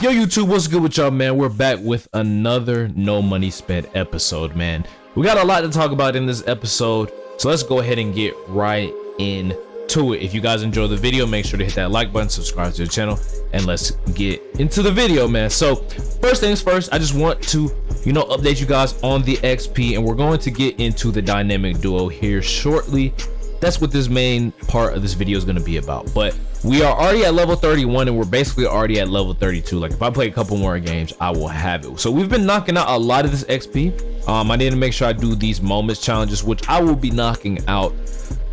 Yo YouTube, what's good with y'all, man? We're back with another no money spent episode, man. We got a lot to talk about in this episode, so let's go ahead and get right into it. If you guys enjoy the video, make sure to hit that like button, subscribe to the channel, and let's get into the video, man. So first things first, I just want to update you guys on the XP, and we're going to get into the dynamic duo here shortly. That's what this main part of this video is going to be about. But we are already at level 31 and we're basically already at level 32. Like if I play a couple more games, I will have it. So we've been knocking out a lot of this XP. I need to make sure I do these moments challenges, which I will be knocking out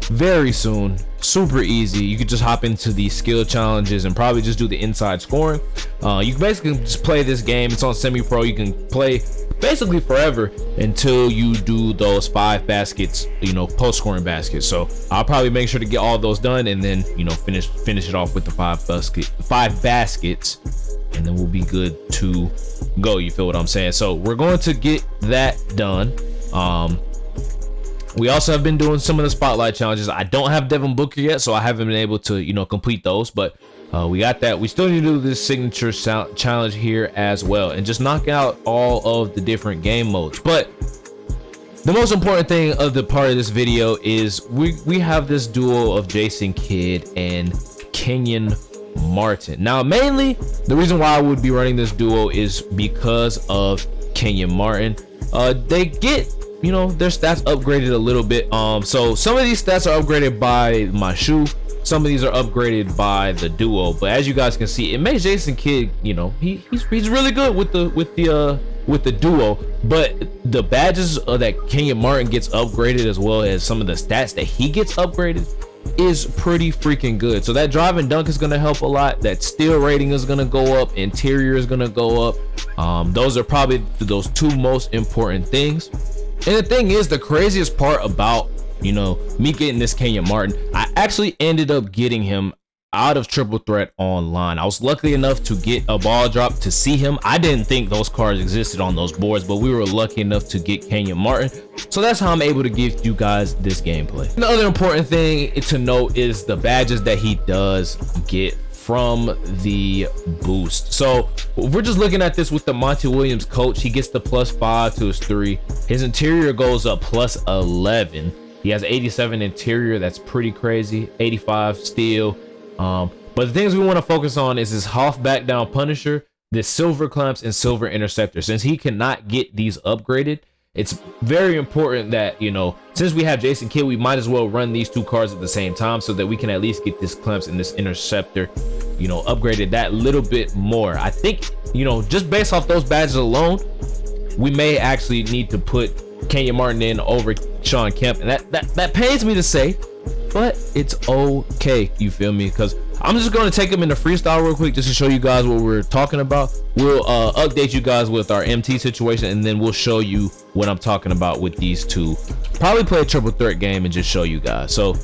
very soon. Super easy. You could just hop into the skill challenges and probably just do the inside scoring. You can basically just play this game. It's on semi-pro. You can play basically forever until you do those 5 baskets, post scoring baskets. So I'll probably make sure to get all those done and then finish it off with the 5 baskets, and then we'll be good to go. You feel what I'm saying? So we're going to get that done. We also have been doing some of the spotlight challenges. I don't have Devin Booker yet, so I haven't been able to complete those, but we got that. We still need to do this signature challenge here as well and just knock out all of the different game modes. But the most important thing of the part of this video is we have this duo of Jason Kidd and Kenyon Martin. Now mainly the reason why I would be running this duo is because of Kenyon Martin. They get their stats upgraded a little bit. So some of these stats are upgraded by my shoe, some of these are upgraded by the duo, but as you guys can see, it makes Jason Kidd, he's really good with the duo, but the badges that Kenyon Martin gets upgraded, as well as some of the stats that he gets upgraded, is pretty freaking good. So that drive and dunk is going to help a lot. That steal rating is going to go up. Interior is going to go up. Those are probably those 2 most important things. And the thing is, the craziest part about me getting this Kenyon Martin, I actually ended up getting him out of Triple Threat Online. I was lucky enough to get a ball drop to see him. I didn't think those cards existed on those boards, but we were lucky enough to get Kenyon Martin. So that's how I'm able to give you guys this gameplay. The other important thing to note is the badges that he does get from the boost. So we're just looking at this with the Monty Williams coach. He gets the +5 to his 3. His interior goes up +11. He has 87 interior. That's pretty crazy. 85 steel. But the things we want to focus on is his half back down punisher, the silver clamps, and silver interceptor. Since he cannot get these upgraded, it's very important that since we have Jason Kidd, we might as well run these 2 cards at the same time so that we can at least get this clamps and this interceptor upgraded that little bit more. I think just based off those badges alone, we may actually need to put Kenyon Martin in over Sean Kemp, and that pains me to say, but it's okay. You feel me? Because I'm just going to take him into freestyle real quick just to show you guys what we're talking about. We'll update you guys with our MT situation, and then we'll show you what I'm talking about with these 2. Probably play a triple threat game and just show you guys. So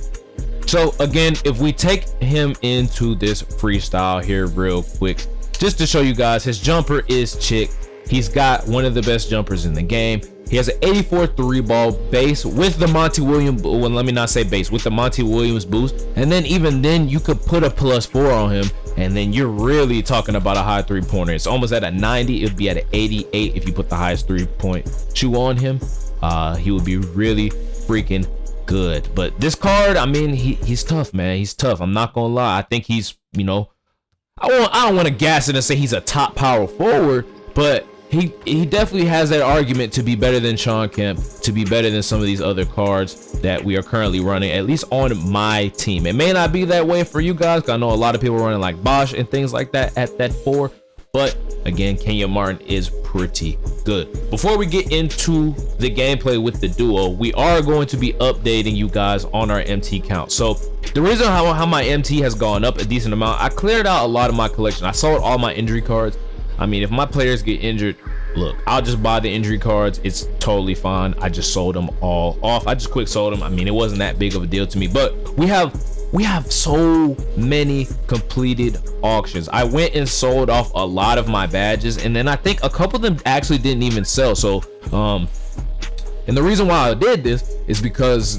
again, if we take him into this freestyle here real quick, just to show you guys, his jumper is chick. He's got one of the best jumpers in the game. He has an 84 3-ball base with the Monty Williams, well, let me not say base, with the Monty Williams boost. And then even then, you could put a +4 on him, and then you're really talking about a high 3-pointer. It's almost at a 90. It would be at an 88 if you put the highest 3-point shoe on him. He would be really freaking good. But this card, I mean, he's tough, man. He's tough. I'm not gonna lie. I think he's, I don't want to gas it and say he's a top power forward, but he definitely has that argument to be better than Sean Kemp, to be better than some of these other cards that we are currently running, at least on my team. It may not be that way for you guys, 'cause I know a lot of people running like Bosch and things like that at that 4, but again, Kenyon Martin is pretty good. Before we get into the gameplay with the duo, we are going to be updating you guys on our MT count. So the reason how my MT has gone up a decent amount, I cleared out a lot of my collection. I sold all my injury cards. I mean, if my players get injured, look, I'll just buy the injury cards. It's totally fine. I just sold them all off. I just quick sold them. I mean, it wasn't that big of a deal to me, but we have so many completed auctions. I went and sold off a lot of my badges, and then I think a couple of them actually didn't even sell. So and the reason why I did this is because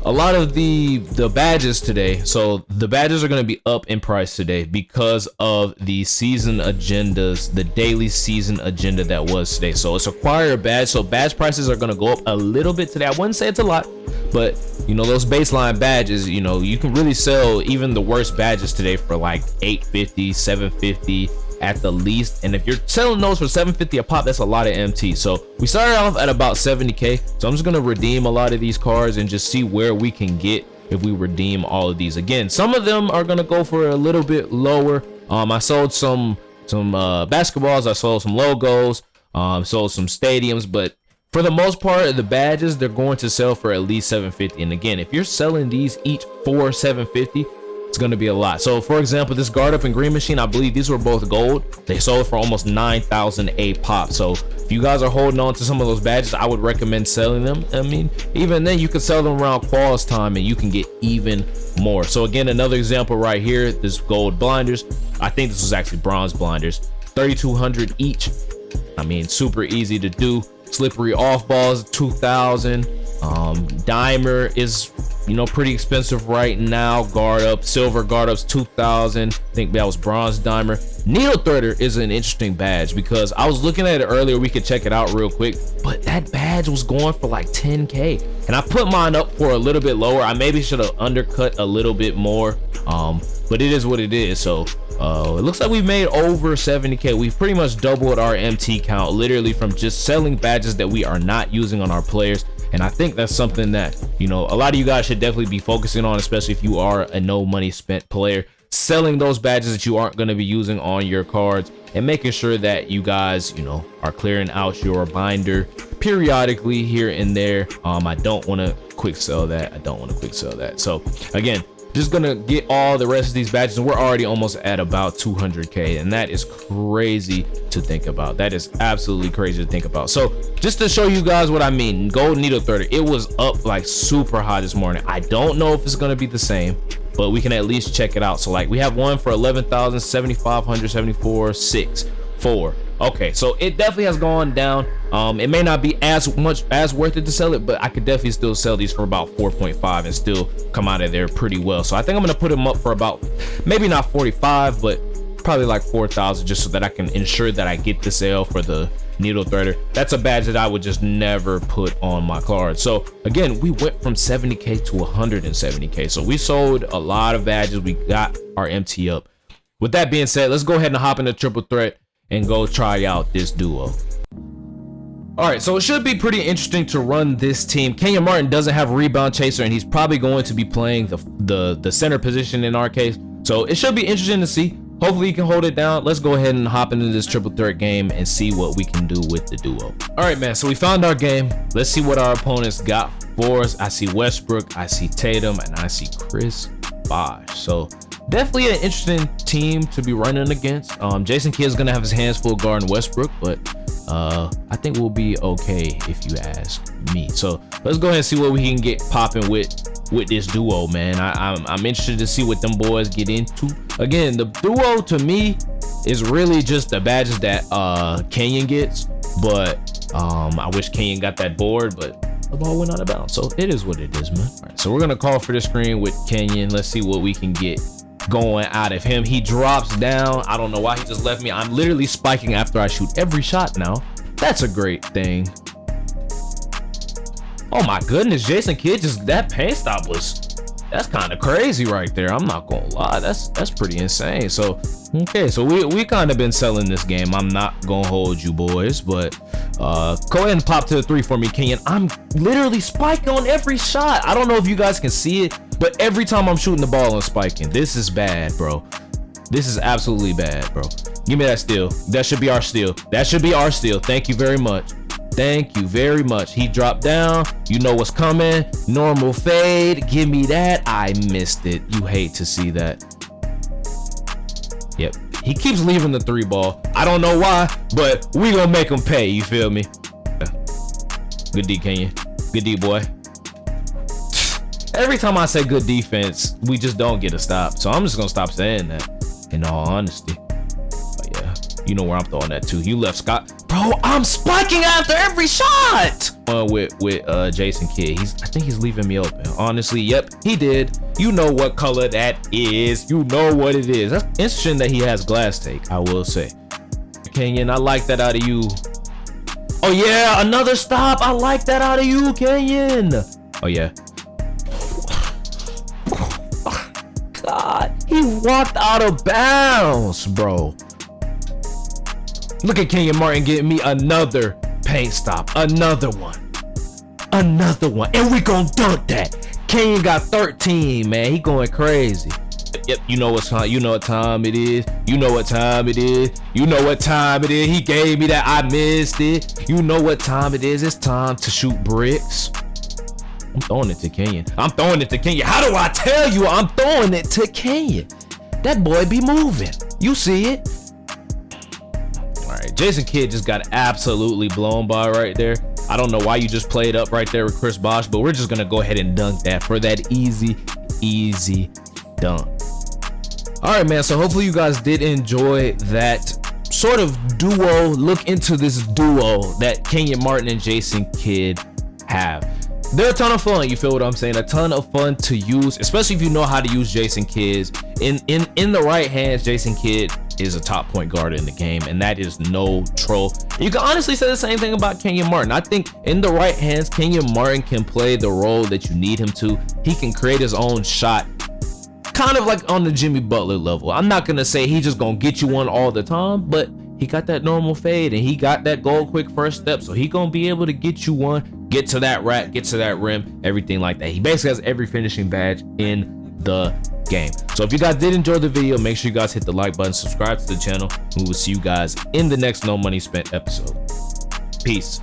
a lot of the badges today. So the badges are going to be up in price today because of the season agendas, the daily season agenda that was today. So it's acquire a badge. So badge prices are going to go up a little bit today. I wouldn't say it's a lot, but you know, those baseline badges, you know, you can really sell even the worst badges today for like $850, $750 at the least. And if you're selling those for $750 a pop, that's a lot of MT. So we started off at about 70k. So I'm just gonna redeem a lot of these cards and just see where we can get if we redeem all of these. Again, some of them are gonna go for a little bit lower. I sold some basketballs, I sold some logos, sold some stadiums, but for the most part, the badges, they're going to sell for at least 750. And again, if you're selling these each for 750, it's going to be a lot. So for example, this guard up and green machine, I believe these were both gold. They sold for almost 9,000 a pop. So if you guys are holding on to some of those badges, I would recommend selling them. I mean, even then you can sell them around quals time and you can get even more. So again, another example right here, this gold blinders. I think this was actually bronze blinders, 3,200 each. I mean, super easy to do. Slippery off balls, 2,000. Dimer is, you know, pretty expensive right now. Guard up, silver guard ups, 2,000. I think that was bronze dimer. Needle threader is an interesting badge because I was looking at it earlier. We could check it out real quick, but that badge was going for like 10k, and I put mine up for a little bit lower. I maybe should have undercut a little bit more, but it is what it is. So it looks like we've made over 70k. We've pretty much doubled our MT count literally from just selling badges that we are not using on our players. And I think that's something that, you know, a lot of you guys should definitely be focusing on, especially if you are a no money spent player, selling those badges that you aren't going to be using on your cards and making sure that you guys, you know, are clearing out your binder periodically here and there. I don't want to quick sell that. So again, just gonna get all the rest of these badges, and we're already almost at about 200k, and that is crazy to think about. That is absolutely crazy to think about. So just to show you guys what I mean, gold needle threader, it was up like super high this morning. I don't know if it's gonna be the same, but we can at least check it out. So like we have one for 11,000, 7,500, 74, 6, 4. Okay, so it definitely has gone down. It may not be as worth it to sell it, but I could definitely still sell these for about 4.5 and still come out of there pretty well. So I think I'm gonna put them up for about, maybe not 45, but probably like 4,000, just so that I can ensure that I get the sale for the needle threader. That's a badge that I would just never put on my card. So again, we went from 70k to 170k. So we sold a lot of badges. We got our MT up. With that being said, let's go ahead and hop into triple threat and go try out this duo. All right, so it should be pretty interesting to run this team. Kenyon Martin doesn't have a rebound chaser, and he's probably going to be playing the center position in our case. So it should be interesting to see. Hopefully he can hold it down. Let's go ahead and hop into this triple threat game and see what we can do with the duo. All right, man, so we found our game. Let's see what our opponents got for us. I see Westbrook, I see Tatum, and I see Chris Bosh. So definitely an interesting team to be running against. Jason Kidd's gonna have his hands full guarding Westbrook, but I think we'll be okay if you ask me. So let's go ahead and see what we can get popping with this duo, man. I'm interested to see what them boys get into. Again, the duo to me is really just the badges that Kenyon gets, but I wish Kenyon got that board, but the ball went out of bounds. So it is what it is, man. All right, so we're gonna call for the screen with Kenyon. Let's see what we can get going out of him. He drops down. I don't know why he just left me. I'm literally spiking after I shoot every shot now. That's a great thing. Oh my goodness, Jason Kidd, just that paint stop that's kind of crazy right there. I'm not gonna lie, that's pretty insane. So okay, so we kind of been selling this game. I'm not gonna hold you boys, but go ahead and pop to the 3 for me, Kenyon. I'm literally spiking on every shot. I don't know if you guys can see it, but every time I'm shooting the ball and spiking. This is bad, bro. This is absolutely bad, bro. Give me that steal. That should be our steal. That should be our steal. Thank you very much. Thank you very much. He dropped down. You know what's coming. Normal fade. Give me that. I missed it. You hate to see that. Yep. He keeps leaving the 3 ball. I don't know why, but we gonna make him pay. You feel me? Good D, Kenyon. Good D, boy. Every time I say good defense, we just don't get a stop. So I'm just gonna stop saying that, in all honesty. But yeah, You know where I'm throwing that to. You left Scott. Bro, I'm spiking after every shot. With Jason Kidd. I think he's leaving me open. Honestly, yep, he did. You know what color that is. You know what it is. That's interesting that he has glass take, I will say. Kenyon, I like that out of you. Oh yeah, another stop. I like that out of you, Kenyon. Oh yeah. God, he walked out of bounds, bro. Look at Kenyon Martin getting me another paint stop. Another one. And we gonna dunk that. Kenyon got 13, man. He going crazy. Yep, you know what time it is. You know what time it is. He gave me that. I missed it. You know what time it is. It's time to shoot bricks. I'm throwing it to Kenyon. How do I tell you I'm throwing it to Kenyon? That boy be moving. You see it. All right, Jason Kidd just got absolutely blown by right there. I don't know why you just played up right there with Chris Bosh, but we're just gonna go ahead and dunk that for that easy dunk. All right, man, so hopefully you guys did enjoy that sort of duo, look into this duo that Kenyon Martin and Jason Kidd have. They're a ton of fun, you feel what I'm saying? A ton of fun to use, especially if you know how to use Jason Kidd. In the right hands, Jason Kidd is a top point guard in the game, and that is no troll. You can honestly say the same thing about Kenyon Martin. I think in the right hands, Kenyon Martin can play the role that you need him to. He can create his own shot, kind of like on the Jimmy Butler level. I'm not gonna say he's just gonna get you one all the time, but he got that normal fade and he got that goal quick first step, so he gonna be able to get you one, get to that rack, get to that rim, everything like that. He basically has every finishing badge in the game. So if you guys did enjoy the video, make sure you guys hit the like button, subscribe to the channel, and we will see you guys in the next No Money Spent episode. Peace.